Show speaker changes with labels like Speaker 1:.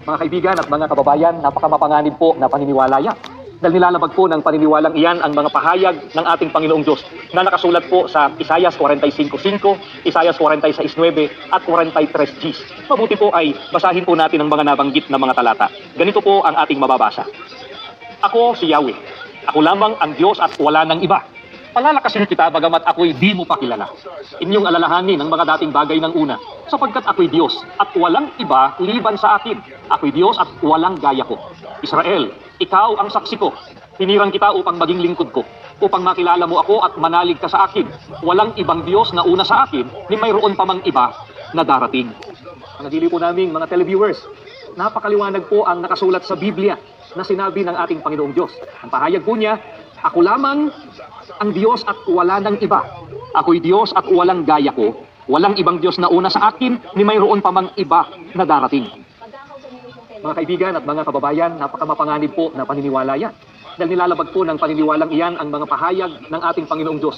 Speaker 1: Mga kaibigan at mga kababayan, napakamapanganib po na paniniwala yan. Dahil nilalabag po ng paniniwalang iyan ang mga pahayag ng ating Panginoong Diyos na nakasulat po sa Isaias 45:5, Isaias 46:9 at 43:10. Mabuti po ay basahin po natin ang mga nabanggit na mga talata. Ganito po ang ating mababasa. Ako si Yahweh. Ako lamang ang Diyos at wala nang iba. Palalakasin kita bagamat ako'y di mo pa kilala. Inyong alalahanin ang mga dating bagay ng una, sapagkat ako'y Diyos at walang iba liban sa akin. Ako'y Diyos at walang gaya ko. Israel, ikaw ang saksi ko. Hinirang kita upang maging lingkod ko, upang makilala mo ako at manalig ka sa akin. Walang ibang Diyos na una sa akin, ni mayroon pa mang iba na darating. Mga dili po naming mga televiewers, napakaliwanag po ang nakasulat sa Biblia na sinabi ng ating Panginoong Diyos. Ang pahayag po niya, ako lamang ang Diyos at wala nang iba. Ako'y Diyos at walang gaya ko. Walang ibang Diyos na una sa akin, ni mayroon pa mang iba na darating. Mga kaibigan at mga kababayan, napakamapanganib po na paniniwala yan. Dahil nilalabag po ng paniniwalang iyan ang mga pahayag ng ating Panginoong Diyos